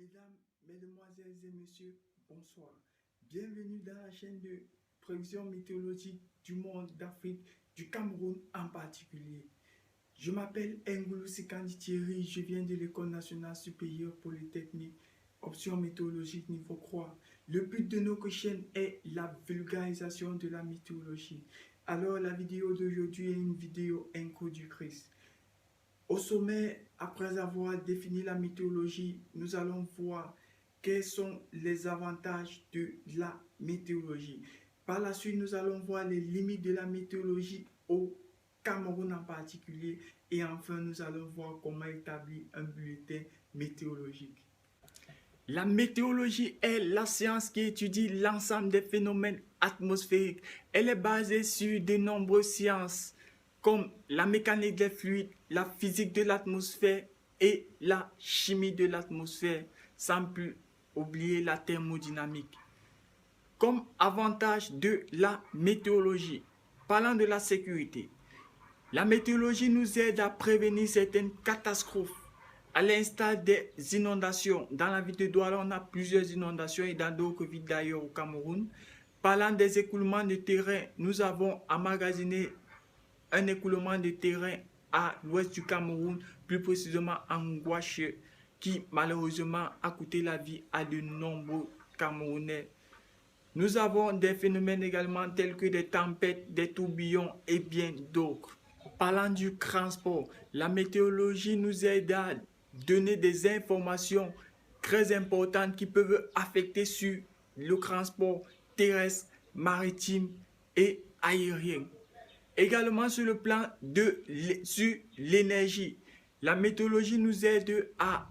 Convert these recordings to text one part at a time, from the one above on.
Mesdames, Mesdemoiselles et Messieurs, bonsoir. Bienvenue dans la chaîne de prévision météorologique du monde, d'Afrique, du Cameroun en particulier. Je m'appelle Ngoulou Sikandi Thierry, je viens de l'École nationale supérieure polytechnique, option météorologique niveau 3. Le but de notre chaîne est la vulgarisation de la météorologie. Alors la vidéo d'aujourd'hui est une vidéo introductrice. Au sommet, après avoir défini la météorologie, nous allons voir quels sont les avantages de la météorologie. Par la suite, nous allons voir les limites de la météorologie au Cameroun en particulier. Et enfin, nous allons voir comment établir un bulletin météorologique. La météorologie est la science qui étudie l'ensemble des phénomènes atmosphériques. Elle est basée sur de nombreuses sciences comme la mécanique des fluides, la physique de l'atmosphère et la chimie de l'atmosphère, sans plus oublier la thermodynamique. Comme avantage de la météorologie, parlant de la sécurité, la météorologie nous aide à prévenir certaines catastrophes, à l'instar des inondations. Dans la ville de Douala, on a plusieurs inondations et dans d'autres villes d'ailleurs au Cameroun. Parlant des écoulements de terrain, nous avons emmagasiné un écoulement de terrain à l'ouest du Cameroun, plus précisément en Gouache, qui malheureusement a coûté la vie à de nombreux Camerounais. Nous avons des phénomènes également tels que des tempêtes, des tourbillons et bien d'autres. Parlant du transport, la météorologie nous aide à donner des informations très importantes qui peuvent affecter sur le transport terrestre, maritime et aérien. Également sur le plan de l'énergie, la météorologie nous aide à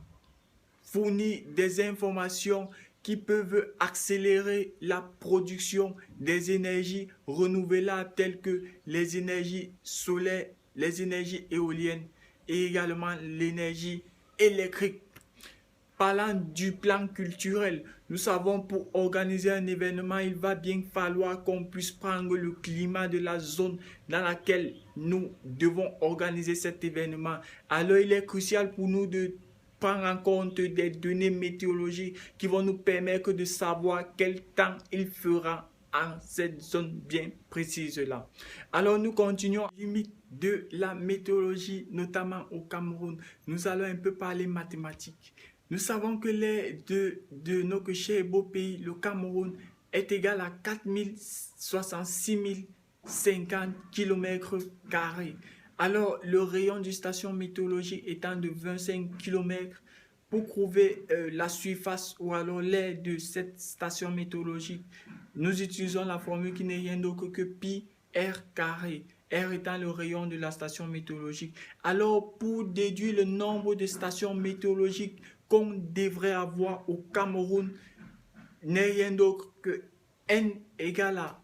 fournir des informations qui peuvent accélérer la production des énergies renouvelables telles que les énergies solaires, les énergies éoliennes et également l'énergie électrique. Parlant du plan culturel, nous savons pour organiser un événement, il va bien falloir qu'on puisse prendre le climat de la zone dans laquelle nous devons organiser cet événement. Alors il est crucial pour nous de prendre en compte des données météorologiques qui vont nous permettre de savoir quel temps il fera en cette zone bien précise là. Alors nous continuons. Limite de la météorologie, notamment au Cameroun, nous allons un peu parler mathématiques. Nous savons que l'air de notre cher et beau pays, le Cameroun, est égal à 4066 050 km². Alors, le rayon du station météorologique étant de 25 km, pour trouver la surface ou alors l'air de cette station météorologique, nous utilisons la formule qui n'est rien d'autre que pi r². R étant le rayon de la station météorologique. Alors, pour déduire le nombre de stations météorologiques qu'on devrait avoir au Cameroun, n'est rien d'autre que N égale à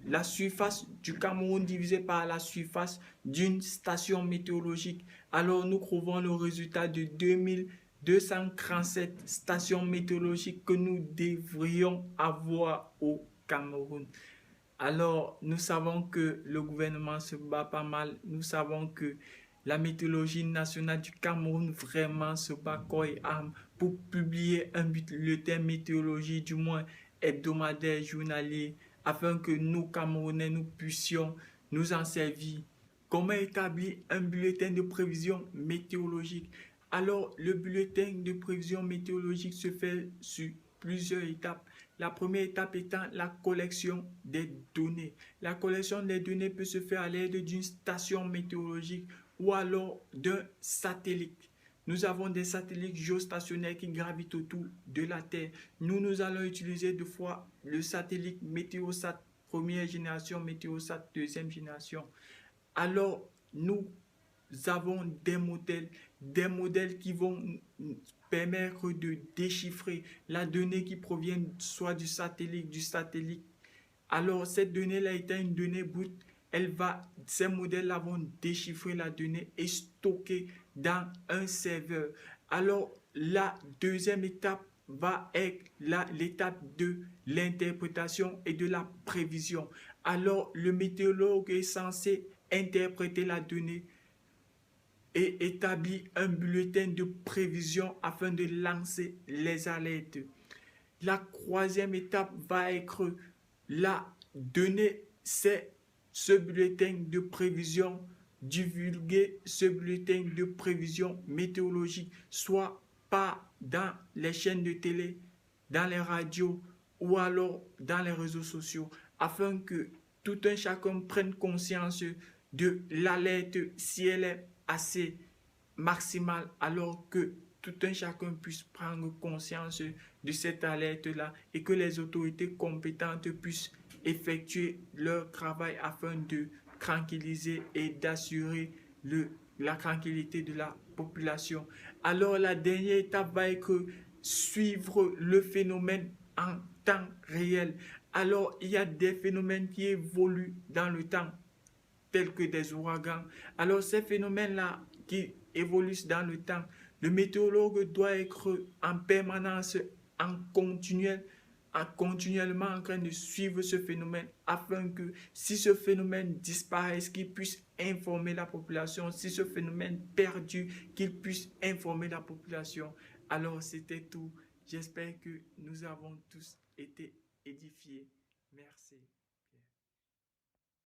la surface du Cameroun divisé par la surface d'une station météorologique. Alors, nous trouvons le résultat de 2237 stations météorologiques que nous devrions avoir au Cameroun. Alors, nous savons que le gouvernement se bat pas mal. Nous savons que la météorologie nationale du Cameroun vraiment se bat corps et âme pour publier un bulletin météorologie, du moins hebdomadaire, journalier, afin que nous, Camerounais, nous puissions nous en servir. Comment établir un bulletin de prévision météorologique? Alors, le bulletin de prévision météorologique se fait sur plusieurs étapes. La première étape étant la collection des données. La collection des données peut se faire à l'aide d'une station météorologique ou alors d'un satellite. Nous avons des satellites géostationnaires qui gravitent autour de la Terre. Nous allons utiliser deux fois le satellite Météosat première génération, Météosat deuxième génération. Alors, nous avons des modèles qui vont permettre de déchiffrer la donnée qui provient soit du satellite. Alors, cette donnée-là étant une donnée brute, ces modèles-là vont déchiffrer la donnée et stocker dans un serveur. Alors, la deuxième étape va être l'étape de l'interprétation et de la prévision. Alors, le météorologue est censé interpréter la donnée, et établit un bulletin de prévision afin de lancer les alertes. La troisième étape va être la donner ce bulletin de prévision, divulguer ce bulletin de prévision météorologique, soit pas dans les chaînes de télé, dans les radios ou alors dans les réseaux sociaux, afin que tout un chacun prenne conscience de l'alerte si elle est assez maximale, alors que tout un chacun puisse prendre conscience de cette alerte-là et que les autorités compétentes puissent effectuer leur travail afin de tranquilliser et d'assurer la tranquillité de la population. Alors la dernière étape va être suivre le phénomène en temps réel. Alors il y a des phénomènes qui évoluent dans le temps, tels que des ouragans. Alors ces phénomènes-là qui évoluent dans le temps, le météorologue doit être en permanence, continuellement en train de suivre ce phénomène afin que si ce phénomène disparaît, qu'il puisse informer la population. Si ce phénomène perdure, qu'il puisse informer la population. Alors c'était tout. J'espère que nous avons tous été édifiés. Merci.